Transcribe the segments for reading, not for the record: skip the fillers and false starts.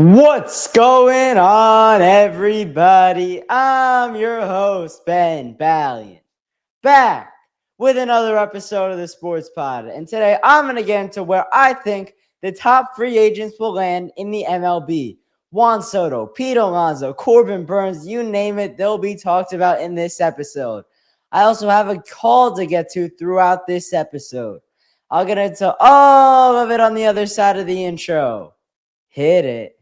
What's going on, everybody? I'm your host, Ben Balian, back with another episode of the Sports Pod. And today I'm going to get into where I think the top free agents will land in the MLB. Juan Soto, Pete Alonso, Corbin Burns, you name it, they'll be talked about in this episode. I also have a call to get to throughout this episode. I'll get into all of it on the other side of the intro. Hit it.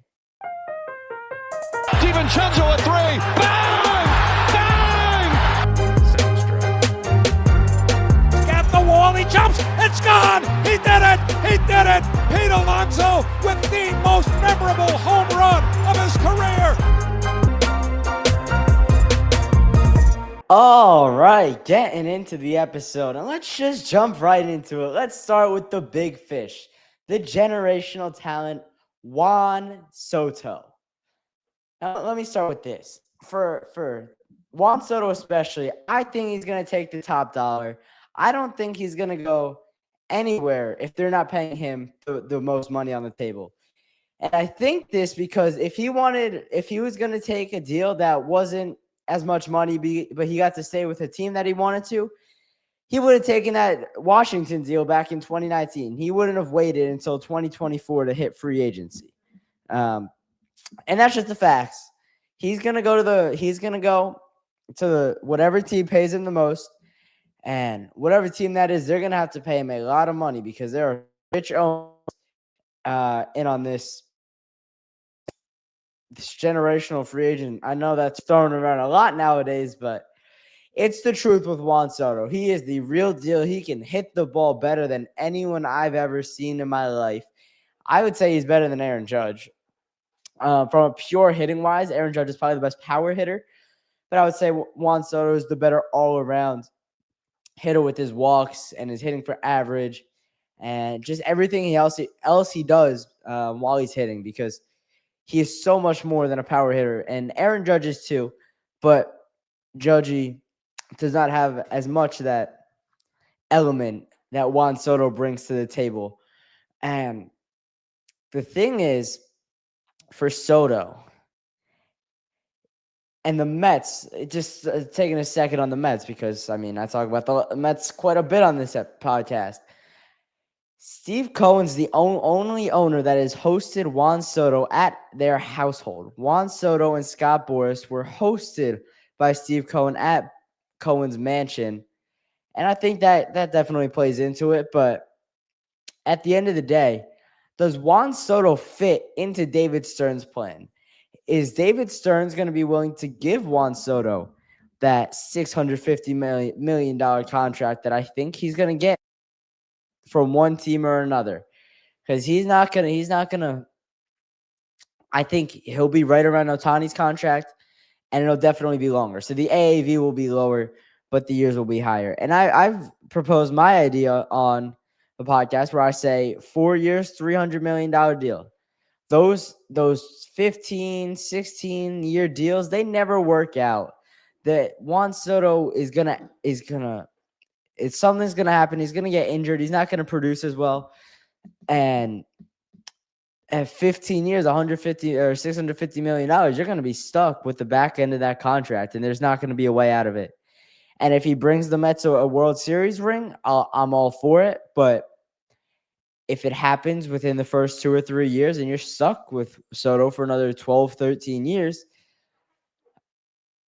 DiVincenzo at three. Bang! Bang! Got the wall. He jumps. It's gone. He did it. He did it. Pete Alonso with the most memorable home run of his career. All right, getting into the episode, and let's just jump right into it. Let's start with the big fish, the generational talent, Juan Soto. Now, let me start with this. For Juan Soto especially, I think he's going to take the top dollar. I don't think he's going to go anywhere if they're not paying him the most money on the table. And I think this because if he was going to take a deal that wasn't as much money, but he got to stay with a team that he wanted to, he would have taken that Washington deal back in 2019. He wouldn't have waited until 2024 to hit free agency. And that's just the facts. He's gonna go to whatever team pays him the most, and whatever team that is, they're gonna have to pay him a lot of money because there are rich owners in on this generational free agent. I know that's thrown around a lot nowadays, but it's the truth with Juan Soto. He is the real deal. He can hit the ball better than anyone I've ever seen in my life. I would say he's better than Aaron Judge. From a pure hitting wise, Aaron Judge is probably the best power hitter, but I would say Juan Soto is the better all around hitter with his walks and his hitting for average and just everything else he does while he's hitting, because he is so much more than a power hitter, and Aaron Judge is too, but Judgy does not have as much of that element that Juan Soto brings to the table. And the thing is, for Soto and the Mets, just taking a second on the Mets, because, I talk about the Mets quite a bit on this podcast. Steve Cohen's the only owner that has hosted Juan Soto at their household. Juan Soto and Scott Boras were hosted by Steve Cohen at Cohen's mansion. And I think that definitely plays into it. But at the end of the day, does Juan Soto fit into David Stern's plan? Is David Stearns going to be willing to give Juan Soto that $650 million contract that I think he's going to get from one team or another? Because he's not gonna. I think he'll be right around Ohtani's contract, and it'll definitely be longer. So the AAV will be lower, but the years will be higher. And I've proposed my idea on the podcast where I say 4 years, $300 million deal. Those 15, 16-year deals, they never work out. That Juan Soto something's gonna happen. He's gonna get injured. He's not gonna produce as well. And at 15 years, 150 or $650 million, you're gonna be stuck with the back end of that contract, and there's not gonna be a way out of it. And if he brings the Mets a World Series ring, I'm all for it. But if it happens within the first 2 or 3 years and you're stuck with Soto for another 12, 13 years,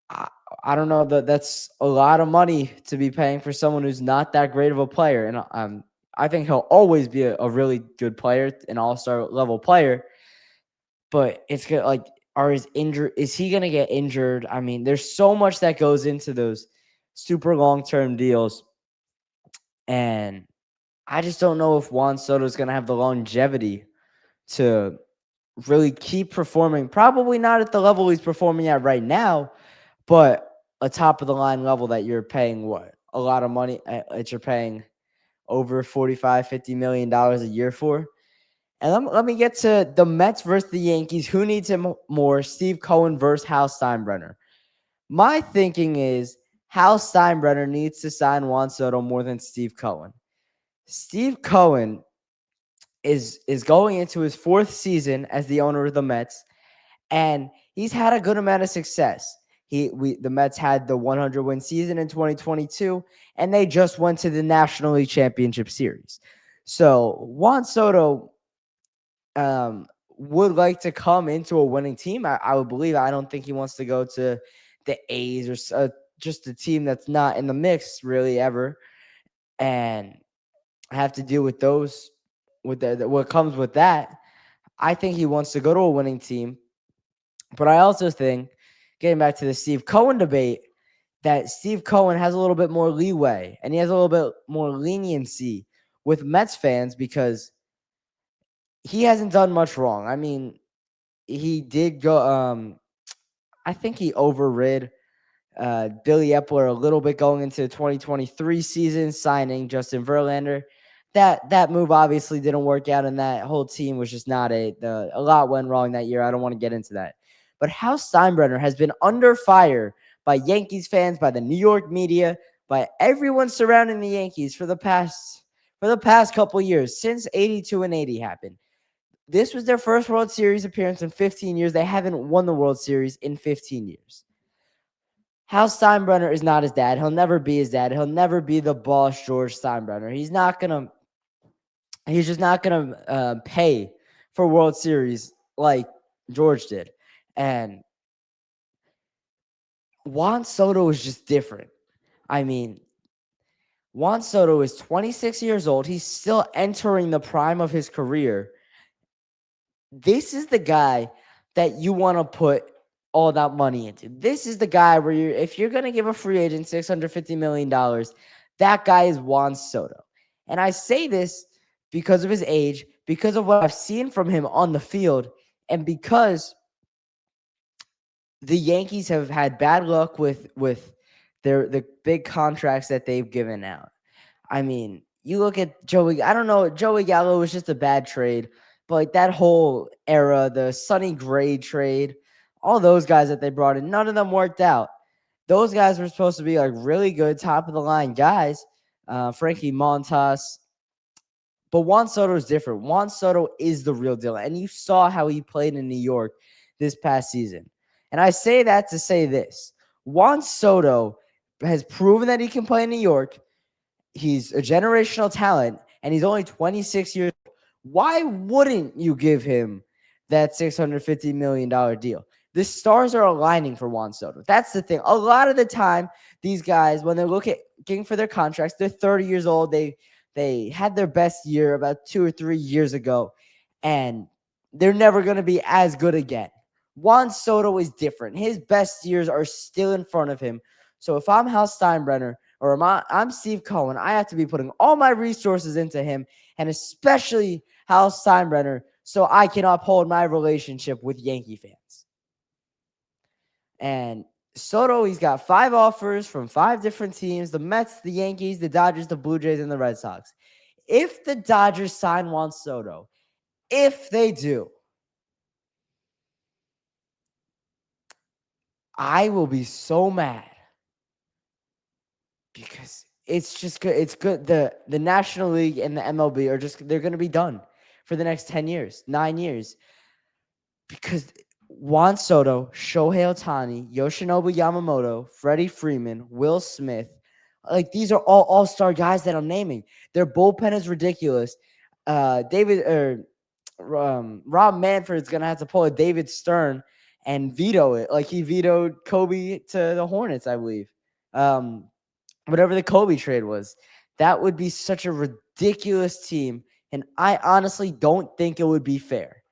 I don't know, that's a lot of money to be paying for someone who's not that great of a player. And I think he'll always be a really good player, an all-star level player. But it's good, like, is he going to get injured? There's so much that goes into those super long-term deals. And I just don't know if Juan Soto is going to have the longevity to really keep performing. Probably not at the level he's performing at right now, but a top-of-the-line level that you're paying a lot of money that you're paying over $45-50 million a year for. And let me get to the Mets versus the Yankees. Who needs him more, Steve Cohen versus Hal Steinbrenner? My thinking is Hal Steinbrenner needs to sign Juan Soto more than Steve Cohen. Steve Cohen is going into his fourth season as the owner of the Mets, and he's had a good amount of success. The Mets had the 100-win season in 2022, and they just went to the National League Championship Series. So Juan Soto would like to come into a winning team. I would believe. I don't think he wants to go to the A's or just a team that's not in the mix really ever, and have to deal with those with what comes with that. I think he wants to go to a winning team, but I also think, getting back to the Steve Cohen debate, that Steve Cohen has a little bit more leeway and he has a little bit more leniency with Mets fans because he hasn't done much wrong. I mean, he did go. I think he overrid Billy Epler a little bit going into the 2023 season, signing Justin Verlander. That move obviously didn't work out, and that whole team was just not a lot went wrong that year. I don't want to get into that. But Hal Steinbrenner has been under fire by Yankees fans, by the New York media, by everyone surrounding the Yankees for the past couple years, since 82 and 80 happened. This was their first World Series appearance in 15 years. They haven't won the World Series in 15 years. Hal Steinbrenner is not his dad. He'll never be his dad. He'll never be the boss George Steinbrenner. He's just not gonna pay for World Series like George did. And Juan Soto is just different. I mean, Juan Soto is 26 years old. He's still entering the prime of his career. This is the guy that you want to put all that money into. This is the guy where if you're going to give a free agent $650 million, that guy is Juan Soto. And I say this because of his age, because of what I've seen from him on the field, and because the Yankees have had bad luck with the big contracts that they've given out. I mean, you look at Joey. I don't know. Joey Gallo was just a bad trade, but like that whole era, the Sonny Gray trade, all those guys that they brought in, none of them worked out. Those guys were supposed to be like really good, top of the line guys. Frankie Montas. But Juan Soto is different. Juan Soto is the real deal. And you saw how he played in New York this past season. And I say that to say this. Juan Soto has proven that he can play in New York. He's a generational talent, and he's only 26 years old. Why wouldn't you give him that $650 million deal? The stars are aligning for Juan Soto. That's the thing. A lot of the time, these guys, when they're looking for their contracts, they're 30 years old. They had their best year about 2 or 3 years ago, and they're never going to be as good again. Juan Soto is different. His best years are still in front of him. So if I'm Hal Steinbrenner or I'm Steve Cohen, I have to be putting all my resources into him, and especially Hal Steinbrenner, so I can uphold my relationship with Yankee fans. And Soto, he's got 5 offers from 5 different teams: the Mets, the Yankees, the Dodgers, the Blue Jays, and the Red Sox. If the Dodgers sign Juan Soto, if they do, I will be so mad because it's just good. It's good. The National League and the MLB they're going to be done for the next 10 years, 9 years, because Juan Soto, Shohei Ohtani, Yoshinobu Yamamoto, Freddie Freeman, Will Smith, like these are all all-star guys that I'm naming. Their bullpen is ridiculous. Rob Manfred is going to have to pull a David Stern and veto it. Like he vetoed Kobe to the Hornets, I believe. Whatever the Kobe trade was. That would be such a ridiculous team, and I honestly don't think it would be fair.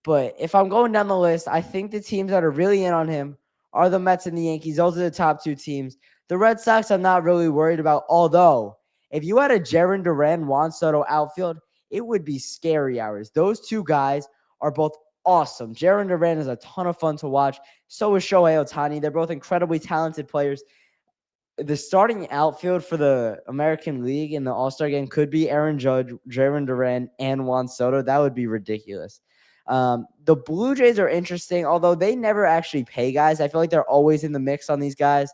But if I'm going down the list, I think the teams that are really in on him are the Mets and the Yankees. Those are the top 2 teams. The Red Sox I'm not really worried about, although if you had a Jarren Duran, Juan Soto outfield, it would be scary hours. Those 2 guys are both awesome. Jarren Duran is a ton of fun to watch. So is Shohei Ohtani. They're both incredibly talented players. The starting outfield for the American League in the All-Star game could be Aaron Judge, Jarren Duran, and Juan Soto. That would be ridiculous. The Blue Jays are interesting, although they never actually pay guys. I feel like they're always in the mix on these guys,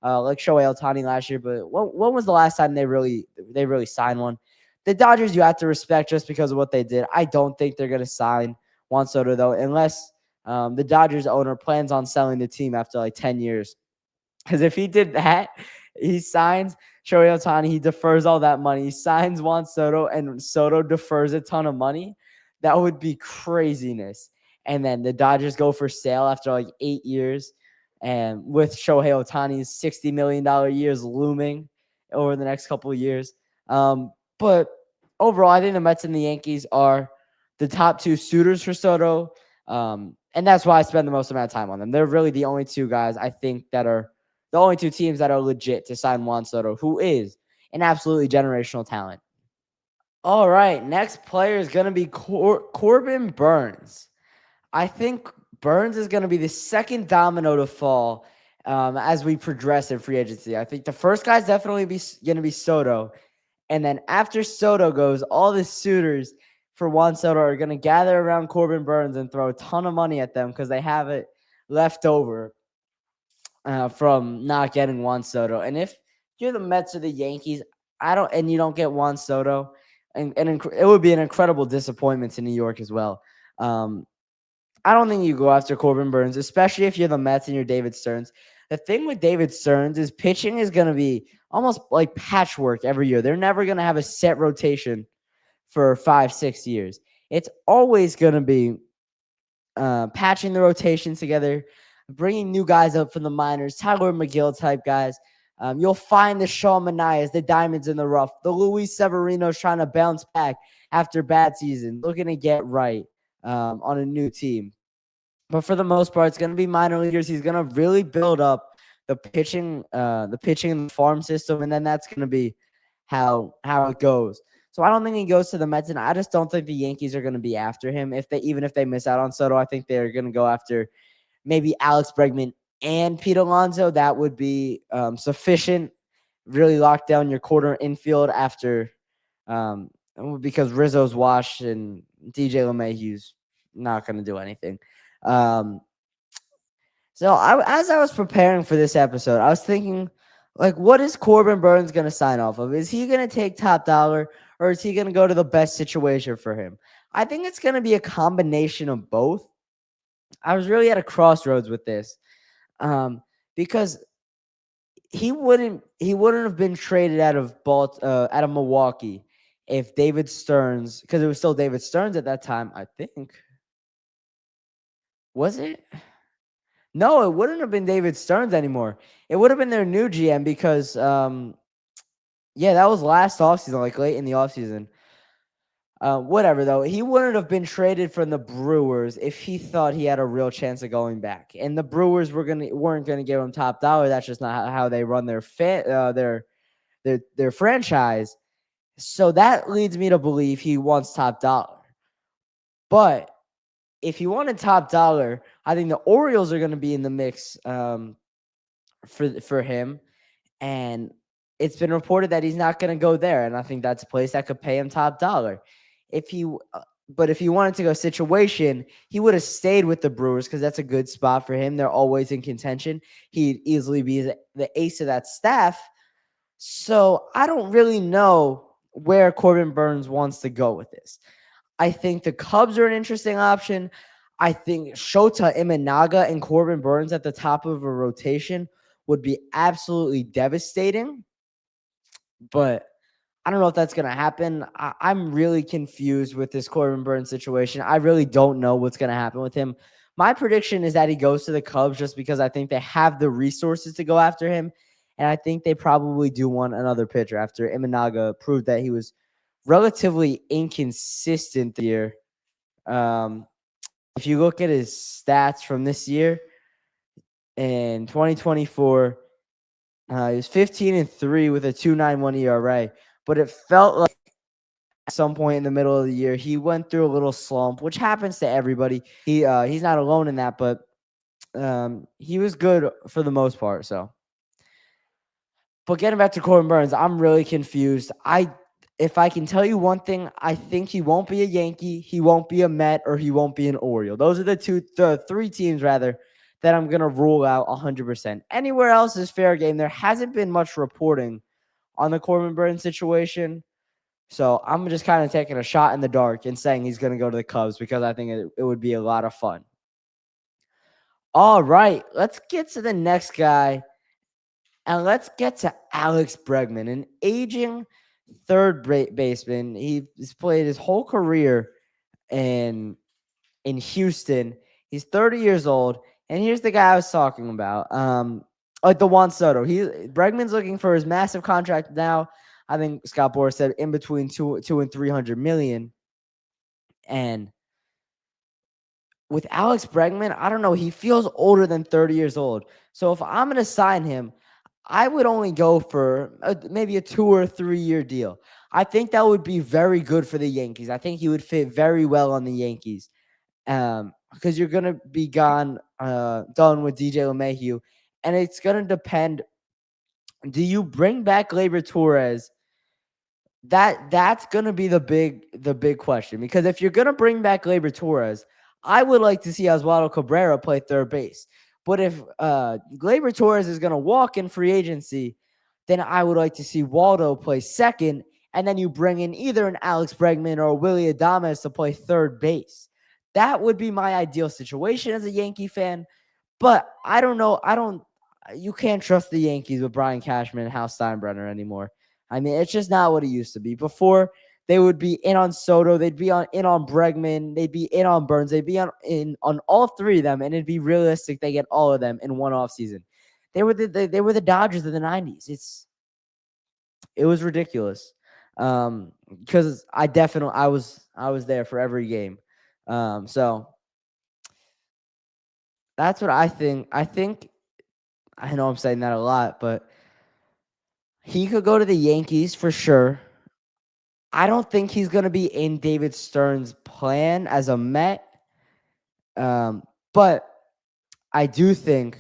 like Shohei Ohtani last year. But when was the last time they really signed one? The Dodgers you have to respect just because of what they did. I don't think they're going to sign Juan Soto, though, unless the Dodgers owner plans on selling the team after like 10 years. Because if he did that, he signs Shohei Ohtani, he defers all that money. He signs Juan Soto, and Soto defers a ton of money. That would be craziness. And then the Dodgers go for sale after like 8 years. And with Shohei Ohtani's $60 million years looming over the next couple of years. But overall, I think the Mets and the Yankees are the top two suitors for Soto. And that's why I spend the most amount of time on them. They're really the only two guys I think that are the only two teams that are legit to sign Juan Soto, who is an absolutely generational talent. All right, next player is going to be Corbin Burnes. I think Burnes is going to be the second domino to fall as we progress in free agency. I think the first guy's definitely going to be Soto. And then after Soto goes, all the suitors for Juan Soto are going to gather around Corbin Burnes and throw a ton of money at them because they have it left over from not getting Juan Soto. And if you're the Mets or the Yankees, you don't get Juan Soto, and it would be an incredible disappointment to New York as well. I don't think you go after Corbin Burnes, especially if you're the Mets and you're David Stearns. The thing with David Stearns is pitching is going to be almost like patchwork every year. They're never going to have a set rotation for 5-6 years. It's always going to be patching the rotations together, bringing new guys up from the minors, Tyler McGill type guys. You'll find the Shaw Manias, the Diamonds in the Rough, the Luis Severinos trying to bounce back after bad season, looking to get right on a new team. But for the most part, it's going to be minor leaguers. He's going to really build up the pitching in the farm system, and then that's going to be how it goes. So I don't think he goes to the Mets, and I just don't think the Yankees are going to be after him. Even if they miss out on Soto, I think they're going to go after maybe Alex Bregman and Pete Alonso. That would be sufficient. Really lock down your corner infield after because Rizzo's washed and DJ LeMahieu's not going to do anything. So as I was preparing for this episode, I was thinking, like, what is Corbin Burnes going to sign off of? Is he going to take top dollar, or is he going to go to the best situation for him? I think it's going to be a combination of both. I was really at a crossroads with this because he wouldn't have been traded out of Milwaukee if David Stearns, because it was still David Stearns at that time, I think. Was it? No, it wouldn't have been David Stearns anymore. It would have been their new GM because, that was last offseason, like late in the offseason. Whatever, though. He wouldn't have been traded from the Brewers if he thought he had a real chance of going back. And the Brewers weren't gonna give him top dollar. That's just not how they run their franchise. So that leads me to believe he wants top dollar. But if he wanted top dollar, I think the Orioles are going to be in the mix for him. And it's been reported that he's not going to go there. And I think that's a place that could pay him top dollar. But if he wanted to go situation, he would have stayed with the Brewers because that's a good spot for him. They're always in contention. He'd easily be the ace of that staff. So I don't really know where Corbin Burnes wants to go with this. I think the Cubs are an interesting option. I think Shota Imanaga and Corbin Burnes at the top of a rotation would be absolutely devastating. But I don't know if that's going to happen. I'm really confused with this Corbin Burnes situation. I really don't know what's going to happen with him. My prediction is that he goes to the Cubs just because I think they have the resources to go after him. And I think they probably do want another pitcher after Imanaga proved that he was relatively inconsistent this year. If you look at his stats from this year, in 2024, he was 15-3 with a 2.91 ERA. But it felt like at some point in the middle of the year, he went through a little slump, which happens to everybody. He's not alone in that, but he was good for the most part. So, but getting back to Corbin Burnes, I'm really confused. If I can tell you one thing, I think he won't be a Yankee, he won't be a Met, or he won't be an Oriole. Those are the three teams, rather, that I'm going to rule out 100%. Anywhere else is fair game. There hasn't been much reporting on the Corbin Burnes situation. So I'm just kind of taking a shot in the dark and saying he's going to go to the Cubs because I think it would be a lot of fun. All right, let's get to the next guy. And let's get to Alex Bregman, an aging third baseman. He's played his whole career in Houston. He's 30 years old, and here's the guy I was talking about. Like the Juan Soto. Bregman's looking for his massive contract now. I think Scott Boras said in between two and 300 million. And with Alex Bregman, I don't know. He feels older than 30 years old. So if I'm going to sign him, I would only go for maybe a 2 or 3 year deal. I think that would be very good for the Yankees. I think he would fit very well on the Yankees. Because you're gonna be done with DJ LeMahieu, and it's gonna depend. Do you bring back Gleyber Torres? That's gonna be the big question. Because if you're gonna bring back Gleyber Torres, I would like to see Oswaldo Cabrera play third base. But if Gleyber Torres is gonna walk in free agency, then I would like to see Waldo play second, and then you bring in either an Alex Bregman or Willy Adames to play third base. That would be my ideal situation as a Yankee fan. But I don't know. You can't trust the Yankees with Brian Cashman and Hal Steinbrenner anymore. I mean, it's just not what it used to be. Before, they would be in on Soto, they'd be in on Bregman, they'd be in on Burns, they'd be on all three of them, and it'd be realistic they get all of them in one offseason. They were the Dodgers of the 90s. It was ridiculous. Because I was there for every game. So that's what I think. I know I'm saying that a lot, but he could go to the Yankees for sure. I don't think he's going to be in David Stern's plan as a Met. But I do think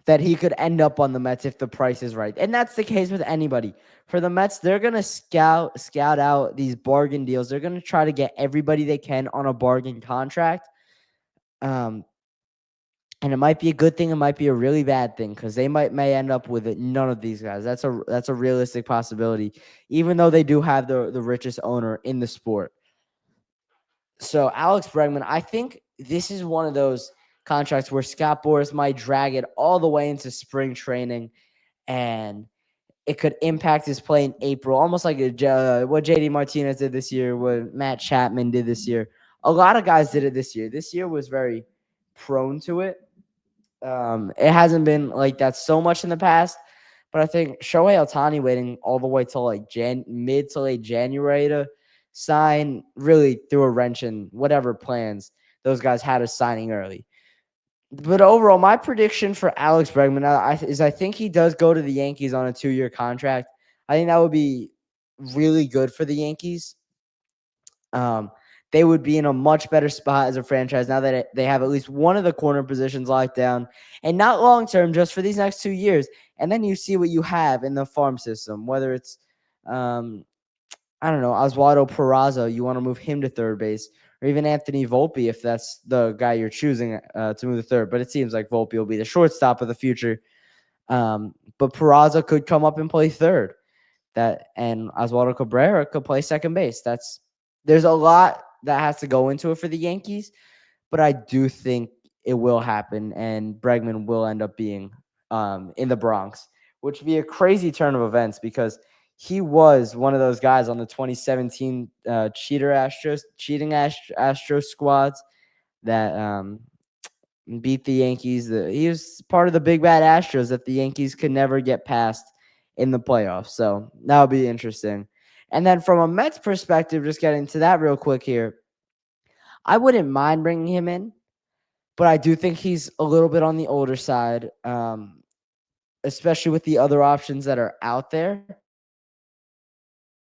that he could end up on the Mets if the price is right. And that's the case with anybody. For the Mets, they're going to scout out these bargain deals. They're going to try to get everybody they can on a bargain contract. And it might be a good thing. It might be a really bad thing because they may end up with none of these guys. That's a realistic possibility, even though they do have the richest owner in the sport. So Alex Bregman, I think this is one of those contracts where Scott Boras might drag it all the way into spring training, and it could impact his play in April, almost like what JD Martinez did this year, what Matt Chapman did this year. A lot of guys did it this year. This year was very prone to it. It hasn't been like that so much in the past, but I think Shohei Ohtani waiting all the way till like mid to late January to sign really threw a wrench in whatever plans those guys had of signing early. But overall, my prediction for Alex Bregman is I think he does go to the Yankees on a 2-year contract. I think that would be really good for the Yankees. They would be in a much better spot as a franchise now that they have at least one of the corner positions locked down, and not long term, just for these next 2 years. And then you see what you have in the farm system, whether it's, I don't know, Oswaldo Peraza, you want to move him to third base, or even Anthony Volpe if that's the guy you're choosing to move to third. But it seems like Volpe will be the shortstop of the future. But Peraza could come up and play third. And Oswaldo Cabrera could play second base. There's a lot that has to go into it for the Yankees, but I do think it will happen, and Bregman will end up being in the Bronx, which would be a crazy turn of events because he was one of those guys on the 2017 cheating Astros squads that beat the Yankees. He was part of the big bad Astros that the Yankees could never get past in the playoffs. So that would be interesting. And then from a Mets perspective, just getting to that real quick here, I wouldn't mind bringing him in, but I do think he's a little bit on the older side, especially with the other options that are out there.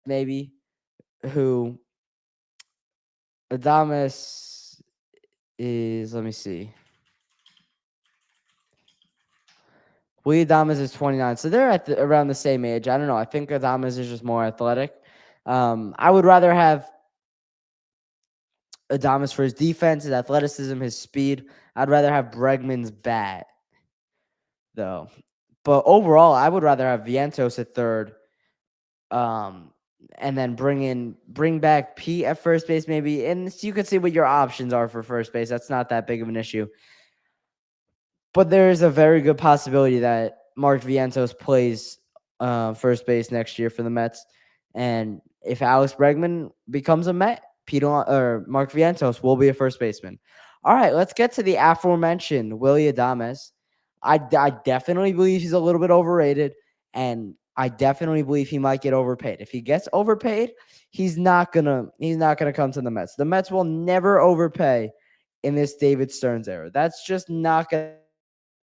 Maybe who Adames is, let me see. Willie Adames is 29, so they're at around the same age. I don't know. I think Adames is just more athletic. I would rather have Adames for his defense, his athleticism, his speed. I'd rather have Bregman's bat, though. But overall, I would rather have Vientos at third. and then bring back Pete at first base maybe, and so you can see what your options are for first base. That's not that big of an issue. But there is a very good possibility that Mark Vientos plays first base next year for the Mets. And if Alex Bregman becomes a Met, or Mark Vientos will be a first baseman. All right, let's get to the aforementioned Willie Adames. I definitely believe he's a little bit overrated, and I definitely believe he might get overpaid. If he gets overpaid, he's not gonna come to the Mets. The Mets will never overpay in this David Stearns era. That's just not gonna.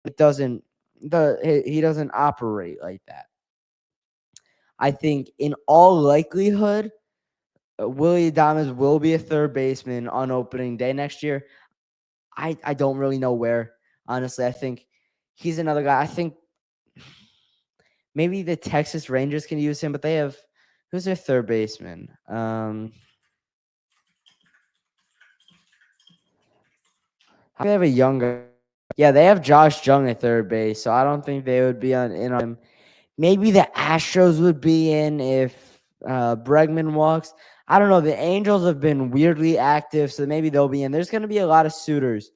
It doesn't he doesn't operate like that. I think in all likelihood, Willie Adames will be a third baseman on opening day next year. I don't really know where. Honestly, I think he's another guy. I think maybe the Texas Rangers can use him, but they have who's their third baseman? They have a younger. Yeah, they have Josh Jung at third base, so I don't think they would be in on him. Maybe the Astros would be in if Bregman walks. I don't know. The Angels have been weirdly active, so maybe they'll be in. There's going to be a lot of suitors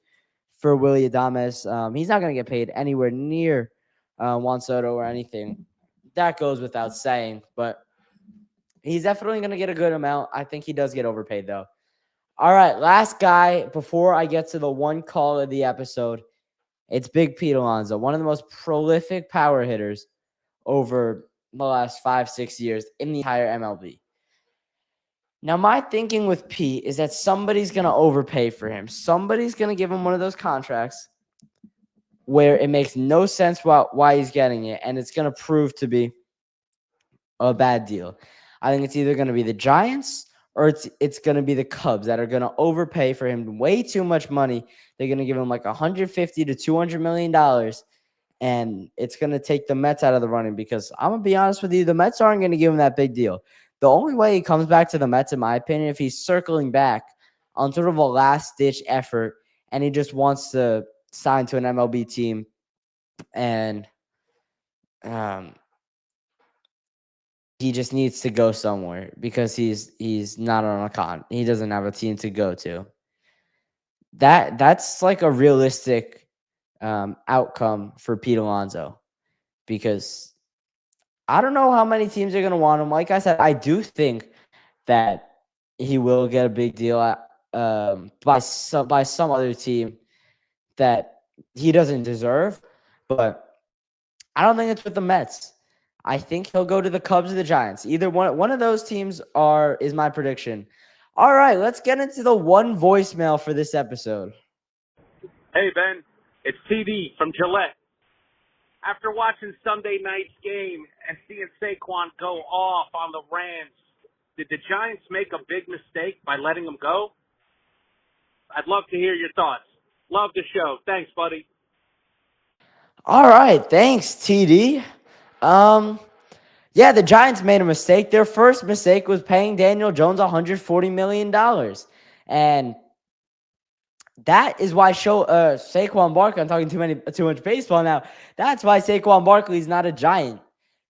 for Willie Adames. He's not going to get paid anywhere near Juan Soto or anything. That goes without saying, but he's definitely going to get a good amount. I think he does get overpaid, though. All right, last guy before I get to the one call of the episode. It's Big Pete Alonso, one of the most prolific power hitters over the last 5-6 years in the entire MLB. Now, my thinking with Pete is that somebody's going to overpay for him. Somebody's going to give him one of those contracts where it makes no sense why he's getting it, and it's going to prove to be a bad deal. I think it's either going to be the Giants or it's going to be the Cubs that are going to overpay for him way too much money. They're going to give him like $150 to $200 million. And it's going to take the Mets out of the running because I'm going to be honest with you, the Mets aren't going to give him that big deal. The only way he comes back to the Mets, in my opinion, if he's circling back on sort of a last-ditch effort and he just wants to sign to an MLB team and he just needs to go somewhere because he's not on a con. He doesn't have a team to go to. That's like a realistic outcome for Pete Alonso because I don't know how many teams are going to want him. Like I said, I do think that he will get a big deal by some other team that he doesn't deserve, but I don't think it's with the Mets. I think he'll go to the Cubs or the Giants. Either one of those teams is my prediction. All right, let's get into the one voicemail for this episode. Hey, Ben. It's TD from Gillette. After watching Sunday night's game and seeing Saquon go off on the Rams, did the Giants make a big mistake by letting him go? I'd love to hear your thoughts. Love the show. Thanks, buddy. All right, thanks, TD. Yeah, the Giants made a mistake. Their first mistake was paying Daniel Jones $140 million. And that is why Saquon Barkley, I'm talking too much baseball now. That's why Saquon Barkley is not a Giant.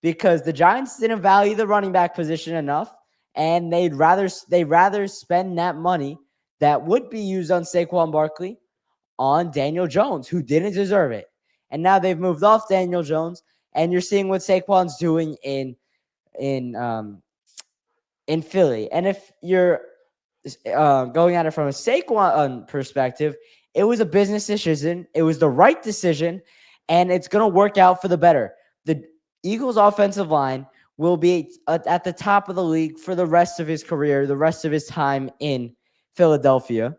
Because the Giants didn't value the running back position enough. And they'd rather spend that money that would be used on Saquon Barkley on Daniel Jones, who didn't deserve it. And now they've moved off Daniel Jones, and you're seeing what Saquon's doing in Philly. And if you're going at it from a Saquon perspective, it was a business decision. It was the right decision, and it's going to work out for the better. The Eagles' offensive line will be at the top of the league for the rest of his career, the rest of his time in Philadelphia.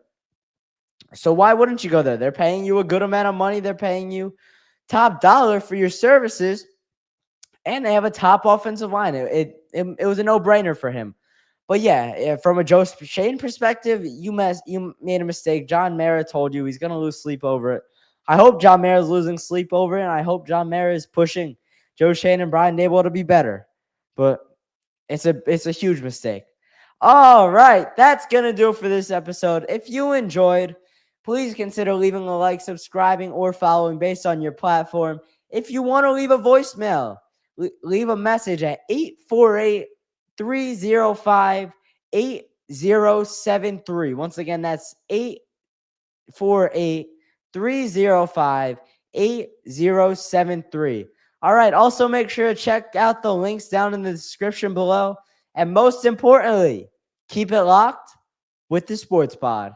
So why wouldn't you go there? They're paying you a good amount of money. They're paying you top dollar for your services, and they have a top offensive line. It was a no-brainer for him. But yeah, from a Joe Schoen perspective, you made a mistake. John Mara told you he's going to lose sleep over it. I hope John Mara is losing sleep over it, and I hope John Mara is pushing Joe Schoen and Brian Daboll to be better. But it's a huge mistake. All right, that's going to do it for this episode. If you enjoyed, please consider leaving a like, subscribing, or following based on your platform. If you want to leave a voicemail, leave a message at 848 848-305-8073. Once again, that's 848-305-8073. All right. Also, make sure to check out the links down in the description below. And most importantly, keep it locked with the Sports Pod.